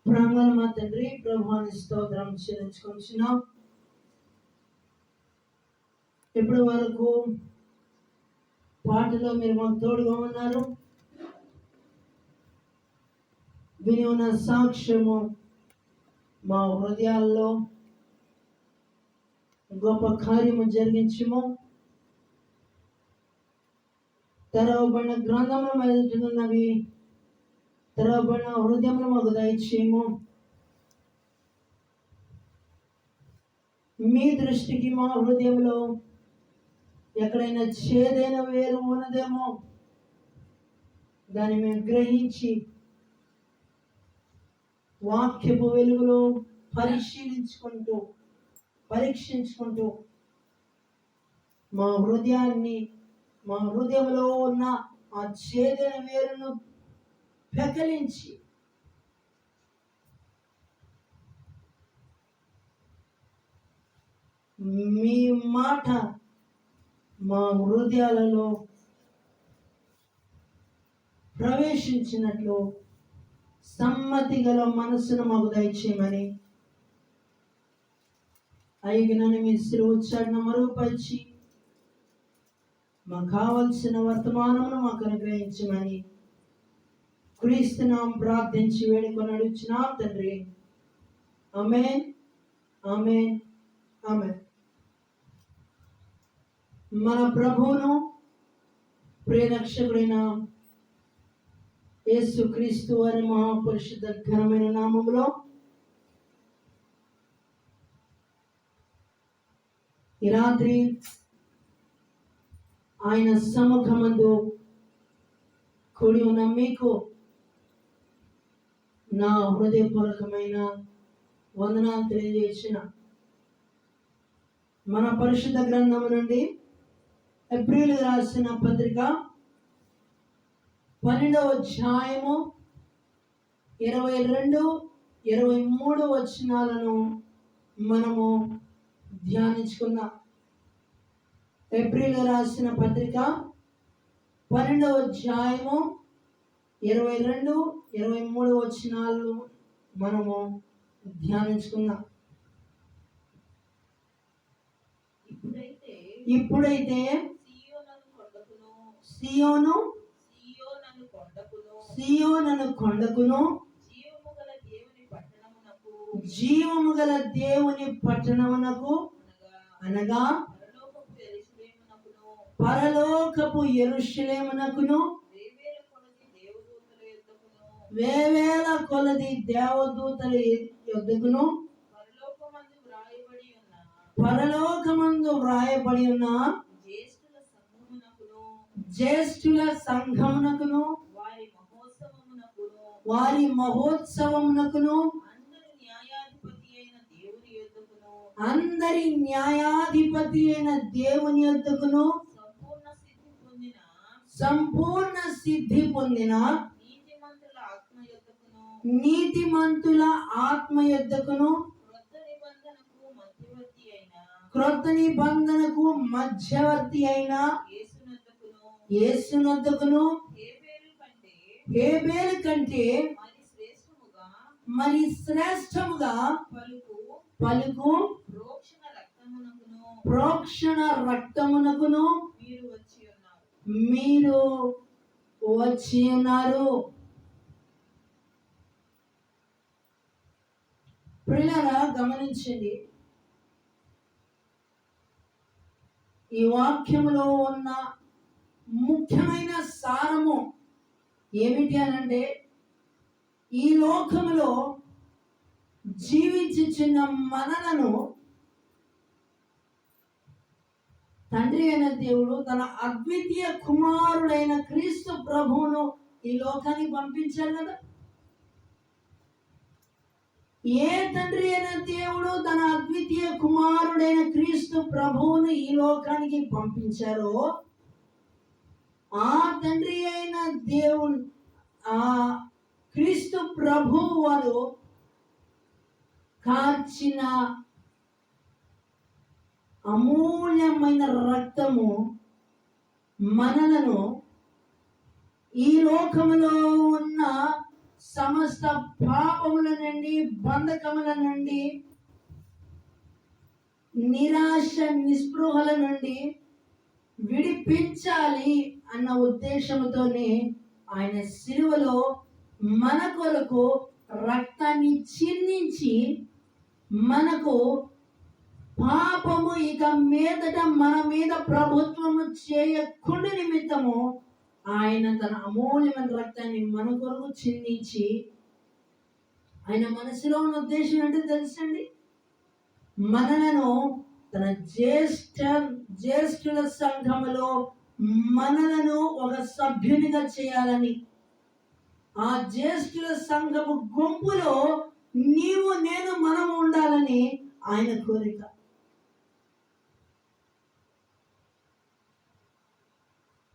ప్రేమల మా తండ్రి, ప్రభువాని స్తోత్రం చెల్లించుకుంటున్నాం. ఇప్పటి వరకు పాటలో మీరు మాకు తోడుగా ఉన్నారు. విని ఉన్న సాక్ష్యము మా హృదయాల్లో గొప్ప కార్యము జరిగించము. తెరవబడిన గ్రంథములు ఎదుటినున్నవి తెరవబడిన హృదయములు మాకు దయచేయము. మీ దృష్టికి మా హృదయంలో ఎక్కడైనా చేదైన వేరు ఉన్నదేమో దాన్ని మేము గ్రహించి వాక్యపు వెలుగులో పరీక్షించుకుంటూ మా హృదయంలో ఉన్న ఆ చేదైన వేరును పెకలించి మీ మాట మా హృదయాలలో ప్రవేశించినట్లు సమ్మతి గల మనసును మాకు దయచేయమని అయ్యనని మీ శ్రీవుచ్చారణ మరుగుపరిచి మాకు కావలసిన వర్తమానమును మాకు అనుగ్రహించమని క్రీస్తునామం ప్రార్థించి వేడుకొని అడుగుచున్నాం తండ్రి. ఆమేన్, ఆమేన్, ఆమేన్. మన ప్రభువును ప్రియరక్షకుడైన యేసుక్రీస్తు వారి మహాపరిశుద్ధ ఘనమైన నామములో ఈ రాత్రి ఆయన సముఖమందు కూడి ఉన్న మీకు నా హృదయపూర్వకమైన వందనాలు తెలియజేసిన మన పరిశుద్ధ గ్రంథము నుండి ఏప్రిల్ రాసిన పత్రిక 12వ అధ్యాయము 22, 23 వచనాలను మనము ధ్యానించుకుందాం. ఏప్రిల్ రాసిన పత్రిక 12వ అధ్యాయము 22, 23 వచనాలు మనము ధ్యానించుకుందాం. ఇప్పుడైతే సియోను కొండకును జీవము గల దేవుని పట్టణమునకు అనగా పరలోకపు యెరూషలేమునకును వేవేల కొలది దేవదూతల యొద్దకును పరలోకమందు వ్రాయబడి ఉన్న జ్యేష్ఠుల సంఘమునకును వారి మహోత్సవమునకును అందరి న్యాయాధిపతి అయిన దేవుని యొద్దకును సంపూర్ణ సిద్ధి పొందిన నీతిమంతుల ఆత్మ యొద్దకును క్రొత్త నిబంధనకు మధ్యవర్తి అయిన యేసునొద్దకును హేబేలు కంటే మరి శ్రేష్టముగా పలుకు ప్రోక్షణ రక్తమునకును మీరు వచ్చి ఉన్నారు. ప్రియులారా, గమనించండి, ఈ వాక్యములో ఉన్న ముఖ్యమైన సారము ఏమిటి అనంటే, ఈ లోకములో జీవించుచున్న మనలను తండ్రి అయిన దేవుడు తన అద్వితీయ కుమారుడైన క్రీస్తు ప్రభువును ఈ లోకానికి పంపించారు కదా. ఏ తండ్రి అయిన దేవుడు తన అద్వితీయ కుమారుడైన క్రీస్తు ప్రభువును ఈ లోకానికి పంపించారో ఆ తండ్రి అయిన దేవుడు ఆ క్రీస్తు ప్రభువు వారు కార్చిన అమూల్యమైన రక్తము మనలను ఈ లోకములో ఉన్న సమస్త పాపముల నుండి, బంధకముల నుండి, నిరాశ నిస్పృహల నుండి విడిపించాలి అన్న ఉద్దేశంతోనే ఆయన సిలువలో మన కొరకు రక్తాన్ని చిందించి మనకు పాపము ఇక మీదట మన మీద ప్రభుత్వము చేయకుండా నిమిత్తము ఆయన తన అమూల్యమైన రక్తాన్ని మన కొరకు చిందించి, ఆయన మనసులో ఉన్న ఉద్దేశం ఏంటో తెలుసండి, మనలను తన జ్యేష్ఠుల సంఘములో మనలను ఒక సభ్యునిగా చేయాలని, ఆ జ్యేష్ఠుల సంఘము గుంపులో నీవు నేను మనం ఉండాలని ఆయన కోరిక.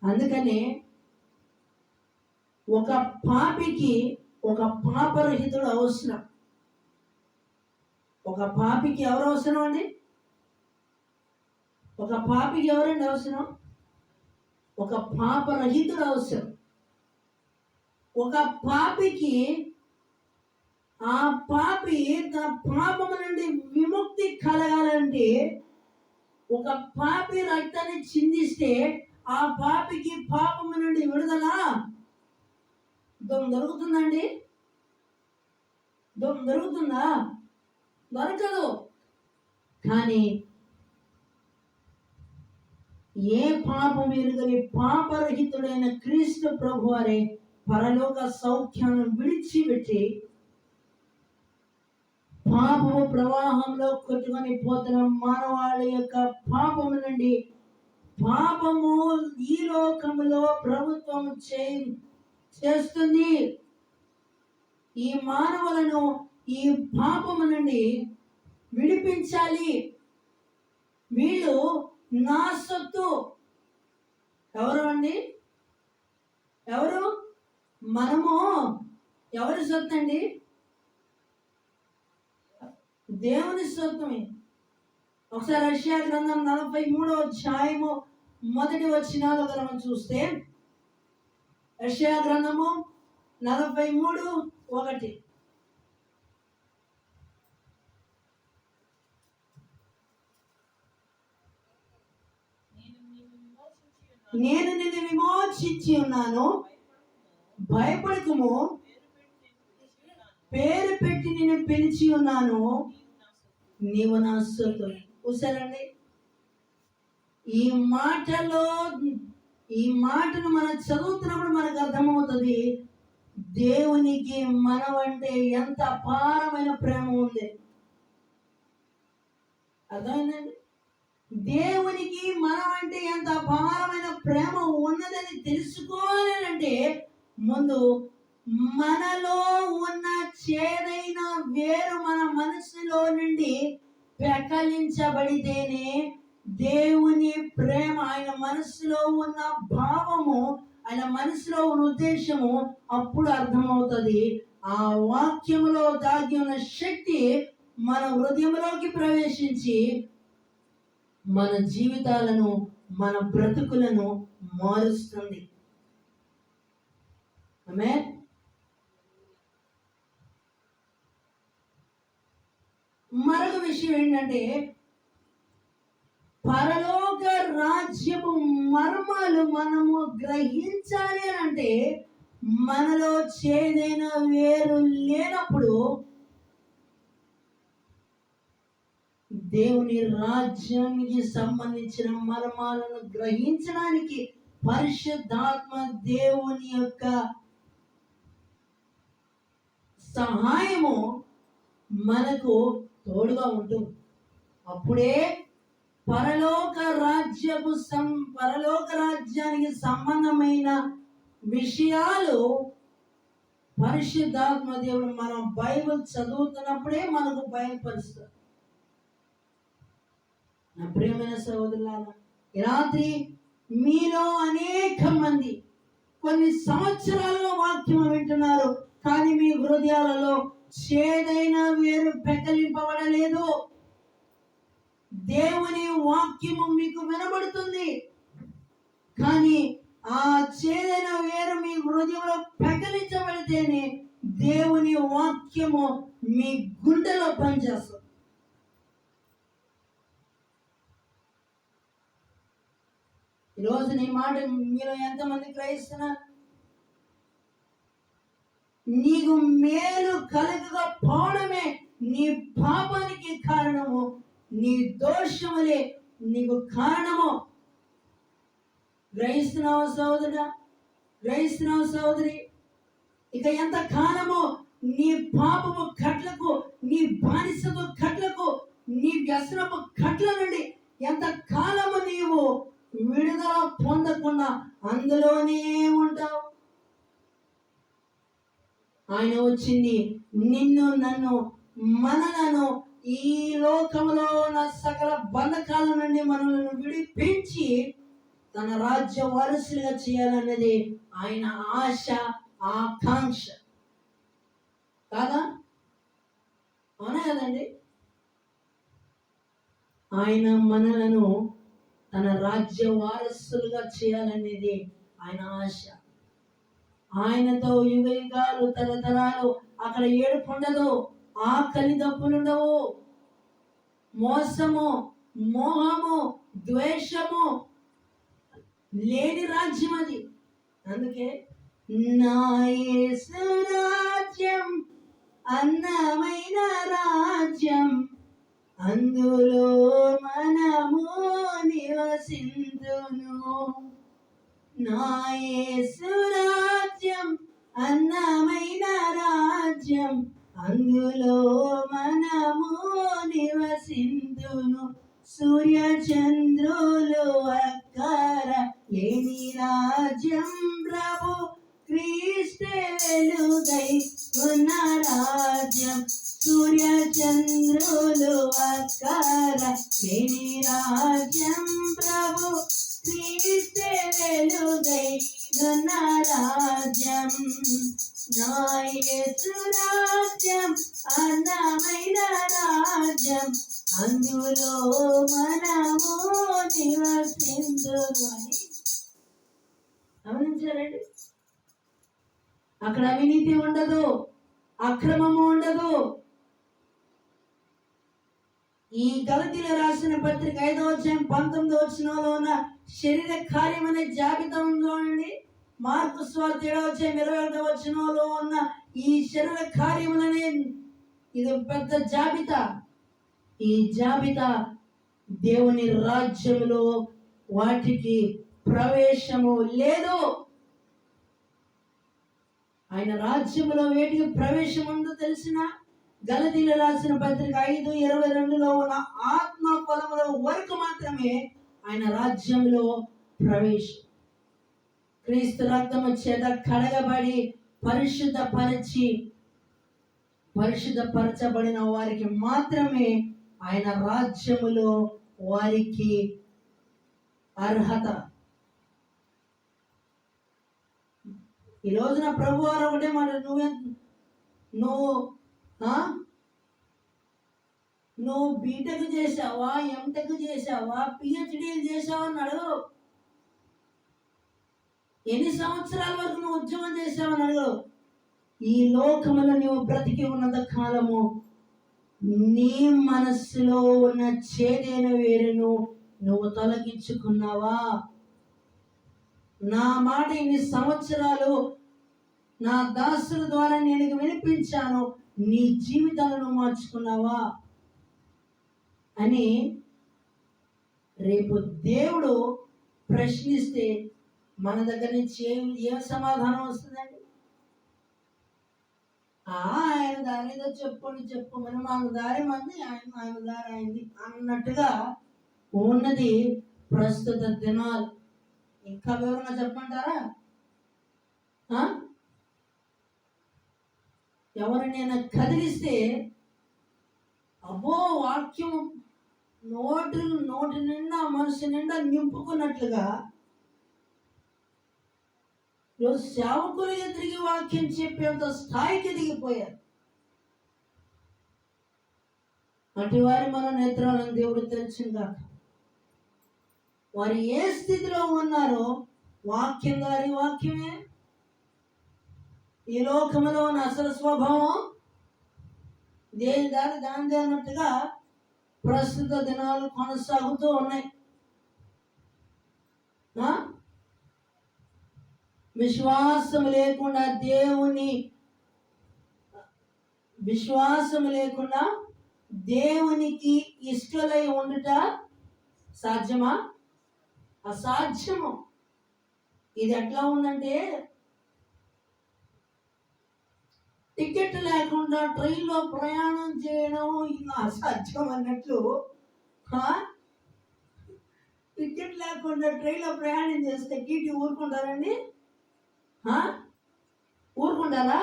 అందుకనే ఒక పాపికి ఒక పాపరహితుడు అవసరం. ఒక పాపికి ఎవరు అవసరం అండి? ఒక పాపికి ఎవరండి అవసరం? ఒక పాపరహితుడు అవసరం. ఒక పాపికి ఆ పాపి తన పాపము నుండి విముక్తి కలగాలంటే ఒక పాపి రక్తాన్ని చిందిస్తే ఆ పాపికి పాపము నుండి విడుదల దొరుకుతుందండి? దొరుకుతుందా? దొరకదు. కానీ ఏ పాపం ఎరుగని పాపరహితుడైన క్రీస్తు ప్రభువారే పరలోక సౌఖ్యాన్ని విడిచిపెట్టి పాపము ప్రవాహంలో కొట్టుకొని పోతున్న మానవాళి యొక్క పాపము నుండి, పాపము ఈ లోకములో ప్రభుత్వం చేస్తుంది, ఈ మానవులను ఈ పాపము నుండి విడిపించాలి, వీళ్ళు నా సొత్తు. ఎవరు అండి? ఎవరు? మనము ఎవరి సొత్తు అండి? దేవుని సొత్తుమే. ఒకసారి యెషయా గ్రంథం 43వ అధ్యాయము 1 వచనాలు మనం చూస్తే, యెషయా గ్రంథము 43:1, నేను నిన్ను విమోచించి ఉన్నాను, భయపడకుము, పేరు పెట్టి నేను పిలిచి ఉన్నాను, నీవు నా సొత్తు. చూసారండి, ఈ మాటను మనం చదువుతున్నప్పుడు మనకు అర్థమవుతుంది దేవునికి మనమంటే ఎంత అపారమైన ప్రేమ ఉంది. అర్థమైందండి? దేవునికి మనం అంటే ఎంత అపారమైన ప్రేమ ఉన్నదని తెలుసుకోవాలంటే ముందు మనలో ఉన్న చేదైన వేరు మన మనసులో నుండి పెకలించబడితేనే దేవుని ప్రేమ, ఆయన మనసులో ఉన్న భావము, ఆయన మనసులో ఉన్న ఉద్దేశము అప్పుడు అర్థమవుతుంది. ఆ వాక్యములో దాగి ఉన్న శక్తి మన హృదయంలోకి ప్రవేశించి మన జీవితాలను, మన బ్రతుకులను మారుస్తుంది. ఆమేన్. మరొక విషయం ఏంటంటే, పరలోక రాజ్యపు మర్మాలు మనము గ్రహించాలి అంటే మనలో చేదైన వేరు లేనప్పుడు దేవుని రాజ్యానికి సంబంధించిన మర్మాలను గ్రహించడానికి పరిశుద్ధాత్మ దేవుని యొక్క సహాయము మనకు తోడుగా ఉంటుంది. అప్పుడే పరలోక రాజ్యానికి సంబంధమైన విషయాలు పరిశుద్ధాత్మ దేవుడు మనం బైబిల్ చదువుతున్నప్పుడే మనకు బయలుపరుస్తారు. నా ప్రియమైన సహోదరులారా, రాత్రి మీలో అనేక మంది కొన్ని సంవత్సరాలుగా వాక్యం వింటున్నారు, కానీ మీ హృదయాలలో చేదైన వేరు పెకలింపబడలేదు. దేవుని వాక్యము మీకు వినబడుతుంది, కానీ ఆ చేదైన వేరు మీ హృదయంలో పెకలించబడితేనే దేవుని వాక్యము మీ గుండెలో పనిచేస్తుంది. ఈరోజు నీ మాట మీరు ఎంతమంది గ్రహిస్తున్నారు? నీకు మేలు కలగకపోవడమే నీ పాపానికి కారణము, నీ దోషములే నీకు కారణము. గ్రహిస్తున్నావు సోదరుడా? గ్రహిస్తున్నావు సోదరి? ఇక ఎంత కాలము నీ పాపము కట్లకు, నీ బానిసపు కట్లకు, నీ వ్యసనపు కట్ల నుండి ఎంత కాలము నీవు విడుదల పొందకుండా అందులోనే ఉంటావు? ఆయన వచ్చింది నిన్ను, నన్ను, మనలను ఈ లోకంలో ఉన్న సకల బంధకాల నుండి మనల్ని విడిపించి తన రాజ్య వారసులుగా చేయాలన్నది ఆయన ఆశ, ఆకాంక్ష. కాదా? అవునా కదండి? ఆయన మనలను తన రాజ్య వారసులుగా చేయాలనేది ఆయన ఆశ. ఆయనతో యుగ యుగాలు, తరతరాలు అక్కడ ఏడుపు ఉండదు, ఆకలి దప్పులుండవు, మోసము, మోహము, ద్వేషము లేని రాజ్యం అది. అందుకే నా యేసు రాజ్యం అన్నమైన రాజ్యం, అందులో మనము నివసింతును. నా యేసు రాజ్యం అన్నమైన రాజ్యం, అందులో మనము నివసింతును. సూర్య చంద్రులు అక్కర లేని రాజ్యం, ప్రభు క్రీస్తే వెలుగై ఉన్న రాజ్యం. సూర్య చంద్రులు అక్కర లేని రాజ్యం, ప్రభు క్రీస్తే వెలుగై ఉన్న రాజ్యం. నా యేసు రాజ్యం అన్నమైన రాజ్యం, అందులో మనము నివసించును అని గమనించారండి. అక్కడ అవినీతి ఉండదు, అక్రమము ఉండదు. ఈ గలతీయులకు రాసిన పత్రిక 5వ అధ్యాయం 19వ వచనంలో ఉన్న శరీర కార్యం అనే జాబితా ఉందండి. మార్కు సువార్త 7వ అధ్యాయం 21వ వచనంలో ఉన్న ఈ శరీర కార్యములనే ఇది పెద్ద జాబితా. ఈ జాబితా దేవుని రాజ్యంలో వాటికి ప్రవేశము లేదు. ఆయన రాజ్యంలో వేటికి ప్రవేశం ఉందో తెలిసిన? గలతీయులకు రాసిన పత్రిక 5:22లో ఉన్న ఆత్మ ఫలముల వరకు మాత్రమే ఆయన రాజ్యంలో ప్రవేశం. క్రీస్తు రక్తము చేత కడగబడి పరిశుద్ధపరచబడిన వారికి మాత్రమే ఆయన రాజ్యములో వారికి అర్హత. ఈ రోజున ప్రభు వారు ఒకటే మాట, నువ్వు బీటెక్ చేసావా, ఎంటెక్ చేసావా, పిహెచ్డీలు చేసావా అని అడగవు. ఎన్ని సంవత్సరాల వరకు నువ్వు ఉద్యోగం చేసావని అడగవు. ఈ లోకములో నువ్వు బ్రతికి ఉన్నంత కాలము నీ మనస్సులో ఉన్న చేదైన వేరును నువ్వు తొలగించుకున్నావా? నా మాట ఇన్ని సంవత్సరాలు నా దాసుల ద్వారా నేను వినిపించాను, నీ జీవితాలను మార్చుకున్నావా అని రేపు దేవుడు ప్రశ్నిస్తే మన దగ్గర నుంచి ఏం సమాధానం వస్తుందండి? ఆయన దారి ఏదో చెప్పుకొని మాకు దారి మంది, ఆయన దారి అయింది అన్నట్టుగా ఉన్నది ప్రస్తుత దినాలు. ఇంకా వివరంగా చెప్పమంటారా? ఎవరినైనా కదిలిస్తే అబ్బో వాక్యం నోటి నిండా మనసు నిండా నింపుకున్నట్లుగా ఈరోజు సేవకులుగా తిరిగి వాక్యం చెప్పేంత స్థాయికి దిగిపోయారు. అటు వారి మన నేత్రాలను దేవుడు తెరిచిందాక వారు ఏ స్థితిలో ఉన్నారో వాక్యం గారి వాక్యమే. ఈ లోకములో ఉన్న అసలు స్వభావం దేని దానిదే అన్నట్టుగా ప్రస్తుత దినాలు కొనసాగుతూ ఉన్నాయి. విశ్వాసం లేకుండా దేవునికి ఇష్టలై ఉండుట సాధ్యమా? అసాధ్యము. ఇది ఎట్లా ఉందంటే, టికెట్ లేకుండా ట్రైన్లో ప్రయాణం చేయడం ఇంకా అసాధ్యం అన్నట్లు. టికెట్ లేకుండా ట్రైన్లో ప్రయాణం చేస్తే టీటీ ఊరుకుంటారండి? ఊరుకుంటారా?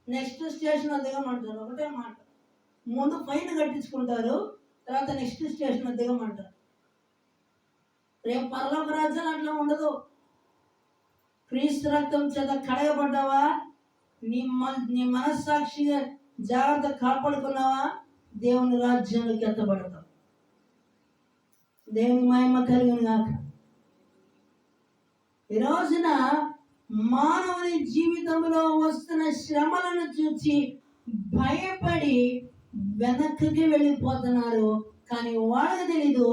నెక్స్ట్ స్టేషన్ దిగమంటారు. ఒకటే మాట, ముందు ఫైన్ కట్టించుకుంటారు, తర్వాత నెక్స్ట్ స్టేషన్ దిగమంటారు. రేపు పరలోక రాజ్యాలు అట్లా ఉండదు. క్రీస్తు రక్తం చేత కడగబడ్డావా, నీ మనస్సాక్షిగా జాగ్రత్త కాపాడుకున్నావా, దేవుని రాజ్యంలోకి ఎత్తబడతావు. దేవుని మహిమ కలిగిన గాక. ఈ రోజున మానవుని జీవితంలో వస్తున్న శ్రమలను చూసి భయపడి వెనక్కి వెళ్ళిపోతున్నారు. కానీ వాళ్ళకి తెలీదు,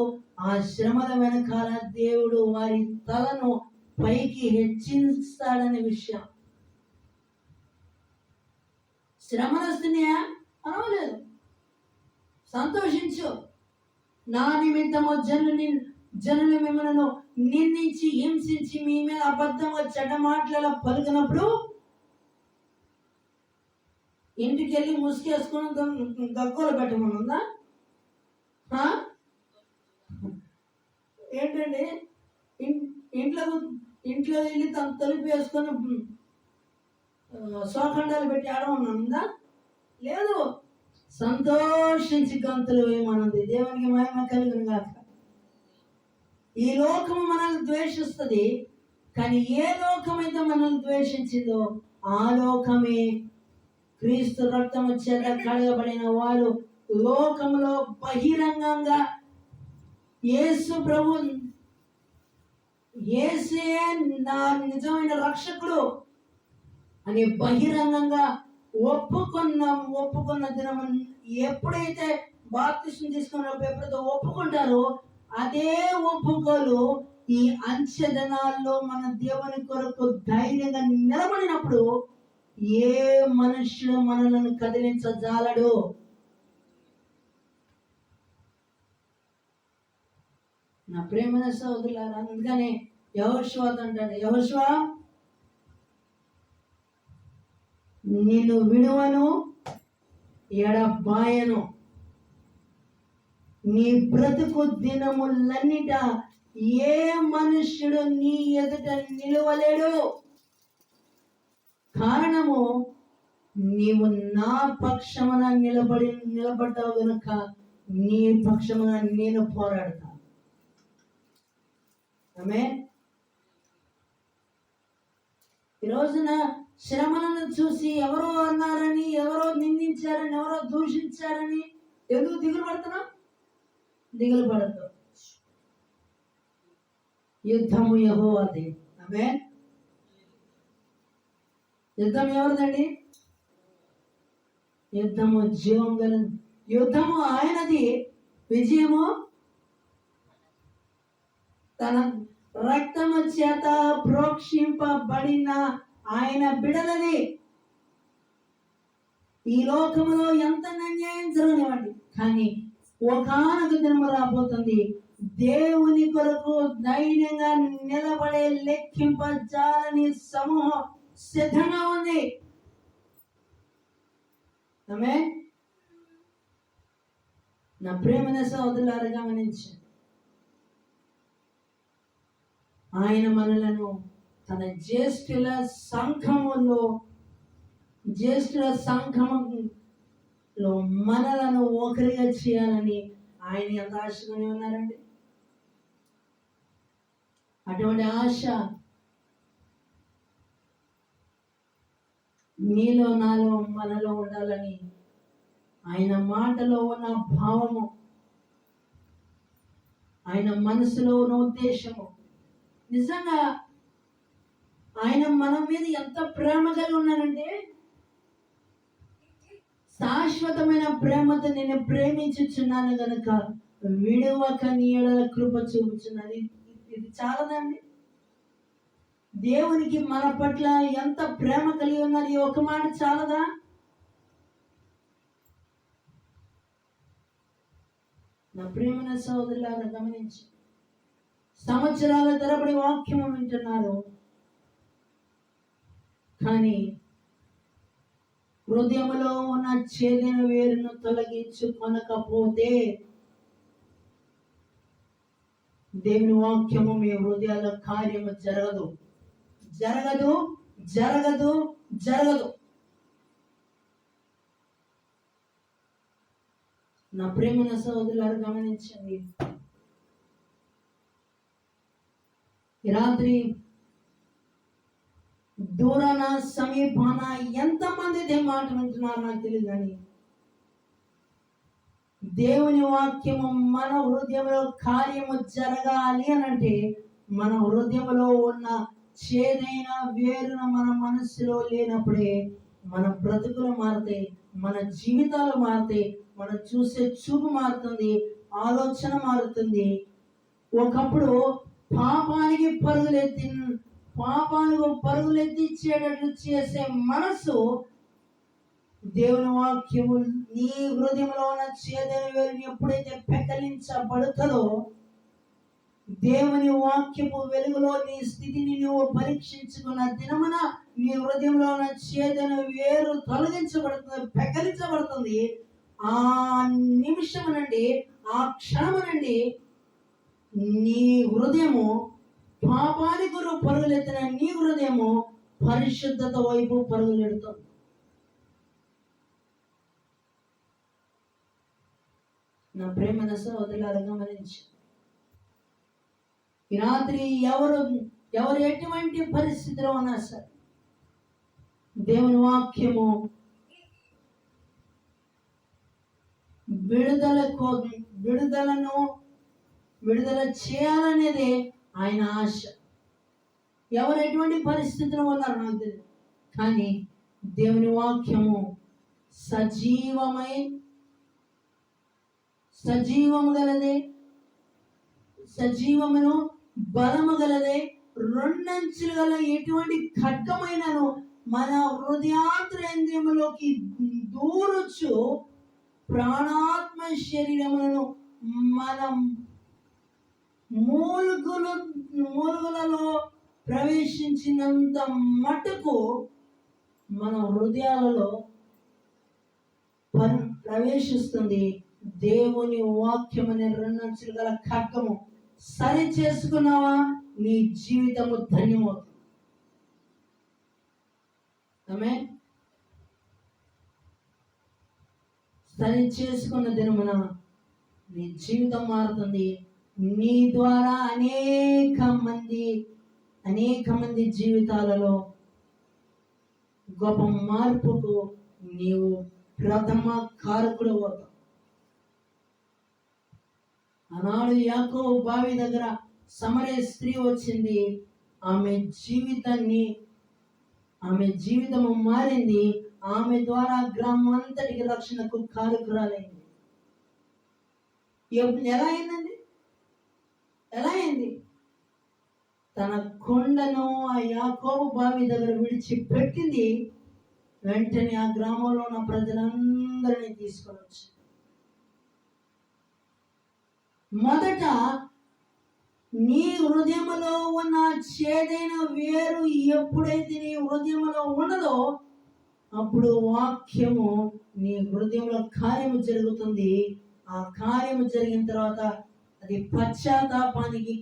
ఆ శ్రమల వెనకాల దేవుడు వారి తలను పైకి హెచ్చిస్తాడనే విషయం. శ్రమలు వస్తున్నాయా? పర్వాలేదు, సంతోషించు. నా నిమిత్తము జనులు మిమ్మల్ని నిందించి హింసించి మీ మీద అబద్ధంగా చెడ్డ మాటల పలికినప్పుడు ఇంటికి వెళ్ళి ముసుకేసుకుని గగ్గోలు పెట్టమనుందా? ఏంటండి, ఇంట్లో వెళ్ళి తను తలుపు వేసుకొని సోఖండాలు పెట్టి ఆడమనుందా? లేదు. సంతోషించి గంతులు వేయమన్నది. దేవునికి మహిమ కలుగును గాక. ఈ లోకము మనల్ని ద్వేషిస్తుంది, కానీ ఏ లోకమైతే మనల్ని ద్వేషించిందో ఆ లోకమే క్రీస్తు రక్తము చేత కడగబడిన వారు లోకములో బహిరంగంగా యేసు ప్రభు, యేసే నా నిజమైన రక్షకుడు అని బహిరంగంగా ఒప్పుకున్న దినము ఎప్పుడైతే బాప్తిస్మం తీసుకున్నప్పుడు ఎప్పుడైతే ఒప్పుకుంటారో అదే ఒప్పుకోలు ఈ అంచె దినాల్లో మన దేవుని కొరకు ధైర్యంగా నిలబడినప్పుడు ఏ మనుష్యుడు మనలను కదిలించజాలడు. నా ప్రేమైన సోదరులారా, అందుకనే యెహోషువ అంటాడు, యెహోషువ నిన్ను విడువను ఎడబాయను, నీ బ్రతుకు దినములన్నిట ఏ మనుష్యుడు నీ ఎదుట నిలవలేడు. కారణము నీవు నా పక్షమున నిలబడ్డావు గనుక నీ పక్షమున నేను పోరాడతా. ఆమేన్. ఈ రోజున శ్రమలను చూసి ఎవరో అన్నారని, ఎవరో నిందించారని, ఎవరో దూషించారని ఎందుకు దిగులు పడుతున్నావు? దిగులు పడద్దు. యుద్ధము యెహోవాది. ఆమేన్. యుద్ధం ఎవరిదండి? యుద్ధము జీవం గల యుద్ధము ఆయనది. విజయము తన రక్తము చేత ప్రోక్షింపబడిన ఆయన బిడలది. ఈ లోకములో ఎంత అన్యాయం జరగనివ్వండి, కానీ ఒకానొక దినము రాబోతుంది, దేవుని కొరకు ధైర్యంగా నిలబడే లెక్కింపజాలని సమూహం సిద్ధంగా ఉంది. ఆమేన్. నా ప్రేమైన సోదరులారా, గమనించు, ఆయన మనలను తన జ్యేష్ఠుల సంఘములో మనలను ఒకరిగా చేయాలని ఆయన ఎంత ఆశగానే ఉన్నారండి. అటువంటి ఆశ నీలో, నాలో, మనలో ఉండాలని ఆయన మాటలో ఉన్న భావము, ఆయన మనసులో ఉన్న ఉద్దేశము నిజంగా ఆయన మన మీద ఎంత ప్రేమ కలిగి ఉన్నాడంటే, శాశ్వతమైన ప్రేమతో నేను ప్రేమించుచున్నాను గనుక విడువక నీ యెడల కృప చూపుచున్నది. ఇది చాలదండి. దేవునికి మన పట్ల ఎంత ప్రేమ కలిగి ఉన్నది ఒక మాట చాలదా? నా ప్రియమైన సోదరులారా గమనించి, సంవత్సరాల తరబడి వాక్యము వింటున్నారు, కానీ హృదయంలో ఉన్న ఛేదన వేరును తొలగించుకొనకపోతే దేవుని వాక్యము మీ హృదయాల కార్యము జరగదు, జరగదు, జరగదు, జరగదు. నా ప్రేమన సోదరులారు గమనించండి, ఈ రాత్రి దూరాన సమీపాన ఎంతమంది దేని మాట వింటున్నారు నాకు తెలియదు, కానీ దేవుని వాక్యము మన హృదయంలో కార్యము జరగాలి అని అంటే మన హృదయంలో ఉన్న చేదైన వేరున మన మనస్సులో లేనప్పుడే మన బ్రతుకులు మారుతాయి, మన జీవితాలు మారుతాయి, మనం చూసే చూపు మారుతుంది, ఆలోచన మారుతుంది. ఒకప్పుడు పాపానికి పరుగులెత్తిచ్చేటట్లు చేసే మనసు దేవుని వాక్యము నీ హృదయంలో ఉన్న చేదైన వేరుని ఎప్పుడైతే పెకలించబడుతుందో, దేవుని వాక్యపు వెలుగులో నీ స్థితిని నువ్వు పరీక్షించుకున్న దినమున నీ హృదయంలో ఉన్న చేదైన వేరు తొలగించబడుతుంది, పెకలించబడుతుంది. ఆ నిమిషం నుండి, ఆ క్షణం నుండి నీ హృదయము పాపానికి పరుగులెత్తిన నీ హృదయము పరిశుద్ధత వైపు పరుగులెడుతుంది. నా ప్రేమ సోదరులారా గమనించి, ఈ రాత్రి ఎవరు ఎటువంటి పరిస్థితిలో ఉన్నా సరే దేవుని వాక్యము విడుదల చేయాలనేది ఆయన ఆశ. ఎవరు ఎటువంటి పరిస్థితిలో ఉన్నారు నాకు తెలియదు, కానీ దేవుని వాక్యము సజీవము గలదే, సజీవమును బలము గలదే, రెండంచులు గల ఎటువంటి ఖడ్గమైనను మన హృదయాంతరేంద్రియములోకి దూరొచ్చు ప్రాణాత్మ శరీరములను మనం మూలుగులలో ప్రవేశించినంత మటుకు మన హృదయాలలో ప్రవేశిస్తుంది. దేవుని వాక్యం అనే రెండంచులు గల ఖడ్గము సరి చేసుకున్నావా, నీ జీవితము ధన్యమవుతుంది. ఆమేన్. సరి చేసుకున్న దినమున నీ జీవితం మారుతుంది. నీ ద్వారా అనేక మంది జీవితాలలో గొప్ప మార్పుకు నీవు ప్రథమ కారకుడు అవుతావు. ఆనాడు యాకోబు బావి దగ్గర సమరయ స్త్రీ వచ్చింది, ఆమె జీవితము మారింది, ఆమె ద్వారా గ్రామం అంతటికి రక్షణకు కారకురాలైంది. ఎలా అయింది? తన కొండను ఆ యాకోబు బావి దగ్గర విడిచిపెట్టింది. వెంటనే ఆ గ్రామంలో ఉన్న ప్రజలందరినీ తీసుకొని వచ్చి, మొదట నీ హృదయంలో ఉన్న చేదైన వేరు ఎప్పుడైతే నీ హృదయంలో ఉన్నదో అప్పుడు వాక్యము నీ హృదయంలో కార్యము జరుగుతుంది. ఆ కార్యము జరిగిన తర్వాత అది పశ్చాత్తాపాన్ని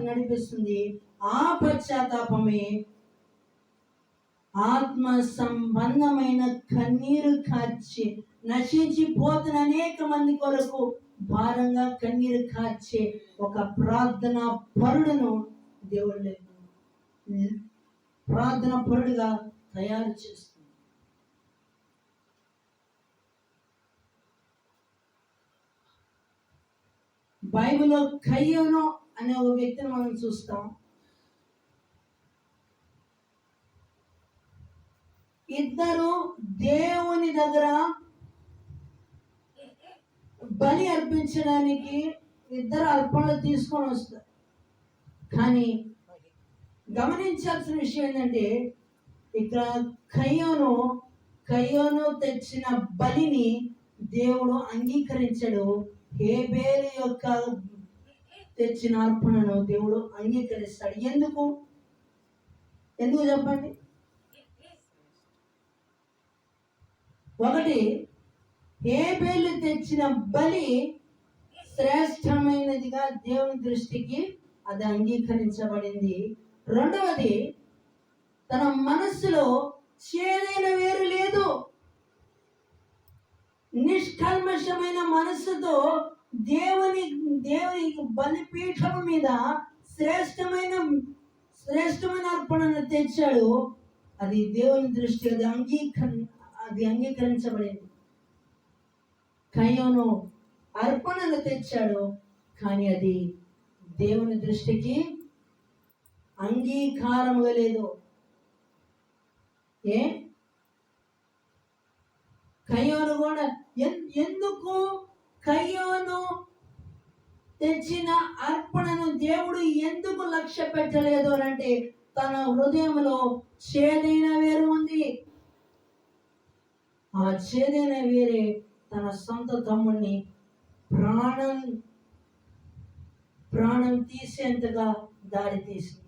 నడిపిస్తుంది. ఆ పశ్చాత్తాపమే ఆత్మ సంబంధమైన కన్నీరు కార్చి నశించిపోతున్న అనేక మంది కొరకు భారంగా కన్నీరు కార్చే ఒక ప్రార్థన పరుడును దేవుడు ప్రార్థన పరుడుగా తయారు చేస్తుంది. బైబిల్లో కయ్యోను అనే ఒక వ్యక్తిని మనం చూస్తాం. ఇద్దరు దేవుని దగ్గర బలి అర్పించడానికి ఇద్దరు అర్పణలు తీసుకొని వస్తారు. కానీ గమనించాల్సిన విషయం ఏంటంటే ఇక్కడ కయ్యోను తెచ్చిన బలిని దేవుడు అంగీకరించడు. హేబేలు యొక్క తెచ్చిన అర్పణను దేవుడు అంగీకరిస్తాడు. ఎందుకు చెప్పండి. ఒకటి, హేబేలు తెచ్చిన బలి శ్రేష్టమైనదిగా దేవుని దృష్టికి అది అంగీకరించబడింది. రెండవది, తన మనస్సులో చేదైన వేరు లేదు. నిష్కల్మషమైన మనస్సుతో దేవుని బలిపీఠం మీద శ్రేష్టమైన అర్పణను తెచ్చాడు. అది దేవుని దృష్టి అది అంగీకరించబడింది. కయ్యోను అర్పణను తెచ్చాడు, కానీ అది దేవుని దృష్టికి అంగీకారముగా లేదు. కయ్యోను కూడా ఎందుకు కయ్యోను తెచ్చిన అర్పణను దేవుడు ఎందుకు లక్ష్య పెట్టలేదు అంటే తన హృదయంలో చేదైన వేరు ఉంది. ఆ చేదైన వేరే తన సొంత తమ్ముడిని ప్రాణం తీసేంతగా దారి తీసింది.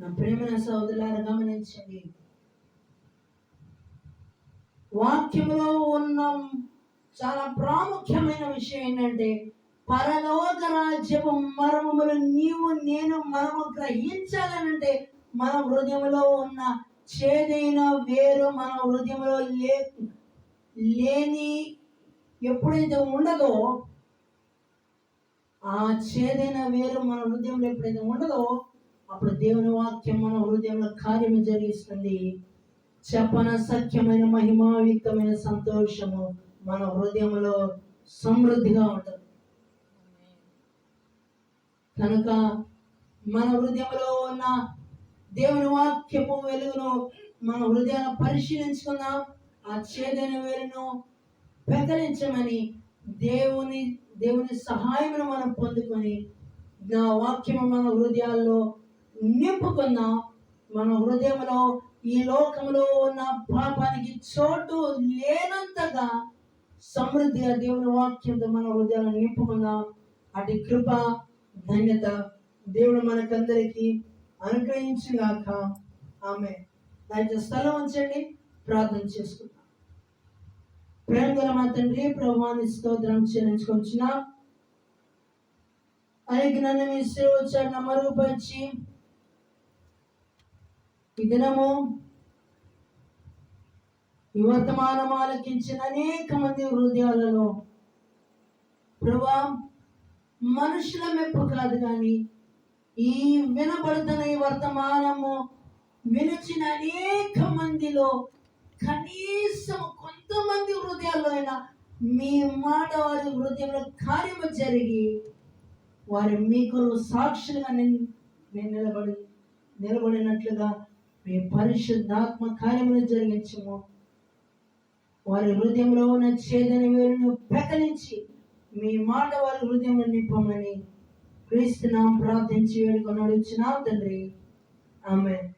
నా ప్రేమైన సోదరులారా, గమనించండి. వాక్యంలో ఉన్న చాలా ప్రాముఖ్యమైన విషయం ఏంటంటే పరలోక రాజ్యపు మర్మములు మనము గ్రహించాలనంటే మన హృదయంలో ఉన్న చేదైన వేరు మన హృదయంలో లేని ఎప్పుడైతే ఉండదో, ఆ చేదైన వేరు మన హృదయంలో ఎప్పుడైతే ఉండదో అప్పుడు దేవుని వాక్యం మన హృదయంలో కార్యము జరిగిస్తుంది. చెప్పన సఖ్యమైన మహిమాయుక్తమైన సంతోషము మన హృదయంలో సమృద్ధిగా ఉంటుంది. కనుక మన హృదయంలో ఉన్న దేవుని వాక్యపు వెలుగును మన హృదయాన్ని పరిశీలించుకుందాం. ఆ చేదైన వేరును పెకలించమని దేవుని సహాయమును మనం పొందుకొని నా వాక్యము మన హృదయాల్లో నింపుకుందాం. మన హృదయంలో ఈ లోకంలో ఉన్న పాపానికి చోటు లేనంతగా సమృద్ధిగా దేవుని వాక్యంతో మన హృదయాలను నింపుకుందాం. అటు కృప ధన్యత దేవుడు మనకందరికీ అనుగ్రహించుగాక. ఆమె దయచేసి స్థలం ఉంచండి, ప్రార్థన చేసుకుందాం. ప్రేమ గల మా తండ్రి, ప్రభువాని స్తోత్రం చెల్లించుకొచ్చిన ఆయనకి నన్ను మీ సేవచ్చారిని మరుగుపరిచి ఈ దినము ఈ వర్తమానం ఆలకించిన అనేక మంది హృదయాలలో ప్రభువా మనుషుల మెప్పు కాదు, కానీ ఈ వినబడుతున్న ఈ వర్తమానము వినిచిన అనేక మందిలో కనీసం కొంతమంది హృదయాల్లో అయినా మీ మాట వారి హృదయంలో కార్యము జరిగి వారి మీకు సాక్షులుగా నిలబడినట్లుగా మీ పరిశుద్ధాత్మ కార్యములు జరిగించము. వారి హృదయంలో ఉన్న చేదని వేరును పెకలించి మీ మాట వారి హృదయంలో నింపమని క్రీస్తు నామమున ప్రార్థించి వేడుకొని అడుగుచున్నాం తండ్రి. ఆమేన్.